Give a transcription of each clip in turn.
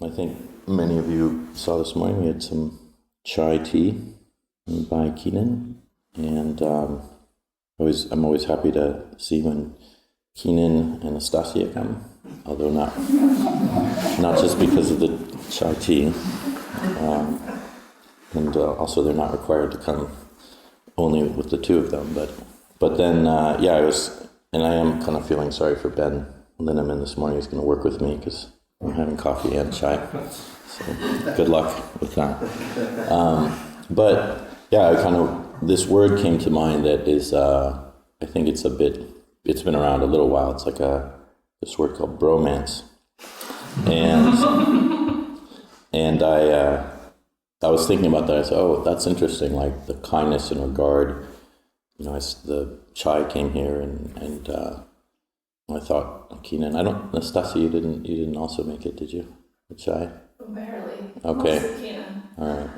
I think many of you saw this morning we had some chai tea by Keenan, and I'm always happy to see when Keenan and Astasia come, although not just because of the chai tea, and also they're not required to come only with the two of them, but then I am kind of feeling sorry for Ben Linneman this morning. He's going to work with me because I'm having coffee and chai, so good luck with that. But yeah, this word came to mind that is, I think it's been around a little while. It's like this word called bromance, and I was thinking about that. I said, oh, that's interesting, like the kindness and regard. The chai came here, and I thought, Keenan, Nastasia, you didn't also make it, did you? The chai? Barely. Okay. Mostly Keenan. All right.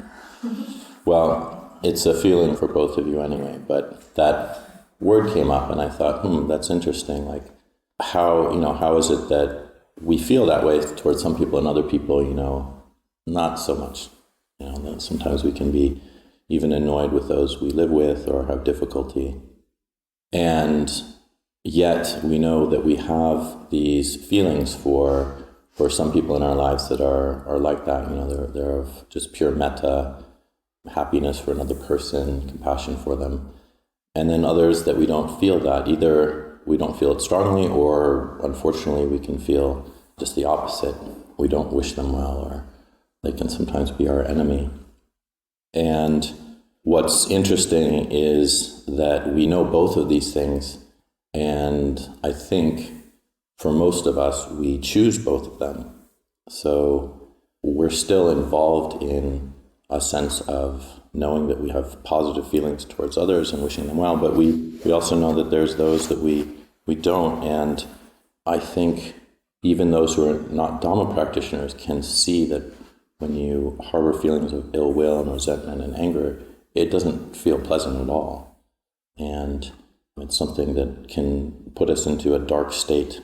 Well, it's a feeling for both of you anyway, but that word came up and I thought, that's interesting. Like how is it that we feel that way towards some people and other people, not so much. That sometimes we can be even annoyed with those we live with or have difficulty. And yet we know that we have these feelings for some people in our lives that are like that. They're of just pure metta, happiness for another person, compassion for them. And then others that we don't feel that. Either we don't feel it strongly, or unfortunately we can feel just the opposite. We don't wish them well, or they can sometimes be our enemy. And what's interesting is that we know both of these things, and I think for most of us, we choose both of them. So we're still involved in a sense of knowing that we have positive feelings towards others and wishing them well, but we also know that there's those that we don't. And I think even those who are not Dhamma practitioners can see that when you harbor feelings of ill will and resentment and anger, it doesn't feel pleasant at all. And it's something that can put us into a dark state.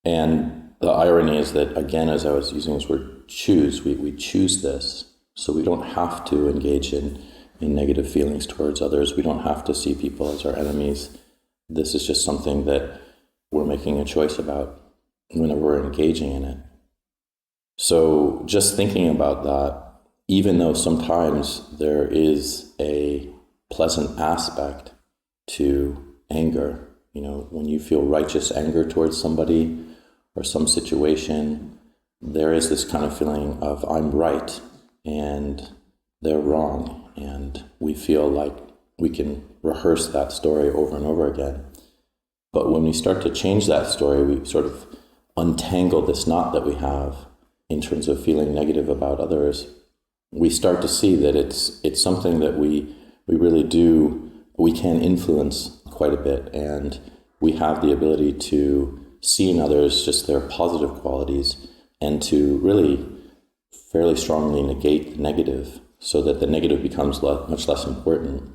And the irony is that, again, as I was using this word choose, we choose this, so we don't have to engage in negative feelings towards others. We don't have to see people as our enemies. This is just something that we're making a choice about whenever we're engaging in it. So just thinking about that, even though sometimes there is a pleasant aspect to anger, when you feel righteous anger towards somebody or some situation, there is this kind of feeling of I'm right and they're wrong, and we feel like we can rehearse that story over and over again. But when we start to change that story, we sort of untangle this knot that we have in terms of feeling negative about others. We start to see that it's something that we really do, we can influence quite a bit, and we have the ability to see in others just their positive qualities and to really fairly strongly negate the negative so that the negative becomes much less important.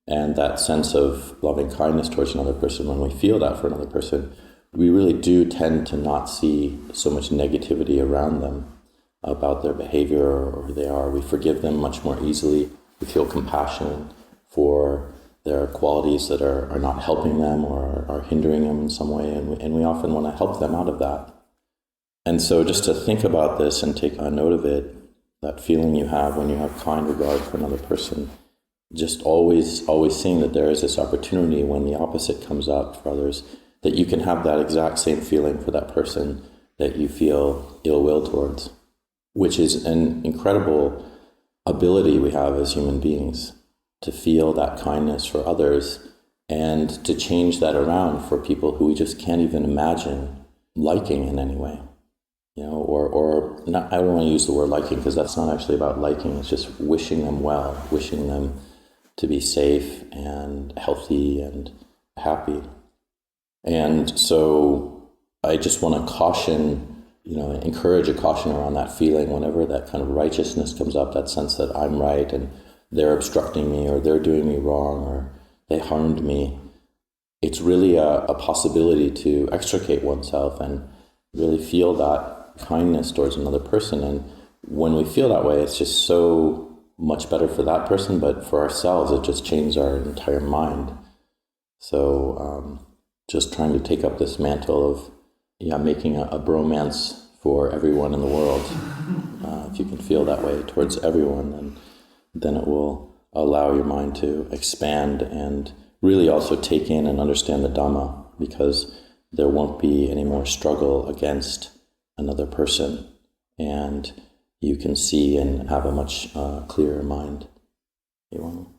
And that sense of loving kindness towards another person, when we feel that for another person, we really do tend to not see so much negativity around them about their behavior or who they are. We forgive them much more easily. We feel compassion for their qualities that are not helping them or are hindering them in some way, and we often want to help them out of that. And so just to think about this and take a note of it, that feeling you have when you have kind regard for another person, just always seeing that there is this opportunity when the opposite comes up for others, that you can have that exact same feeling for that person that you feel ill will towards, which is an incredible ability we have as human beings, to feel that kindness for others and to change that around for people who we just can't even imagine liking in any way. Or not, I don't want to use the word liking, because that's not actually about liking. It's just wishing them well, wishing them to be safe and healthy and happy. And so I just want to caution, encourage a caution around that feeling whenever that kind of righteousness comes up, that sense that I'm right and they're obstructing me or they're doing me wrong or they harmed me. It's really a possibility to extricate oneself and really feel that kindness towards another person. And when we feel that way, it's just so much better for that person, but for ourselves, it just changes our entire mind. So just trying to take up this mantle of making a bromance for everyone in the world. If you can feel that way towards everyone, then it will allow your mind to expand and really also take in and understand the Dhamma, because there won't be any more struggle against another person, and you can see and have a much clearer mind. You want to?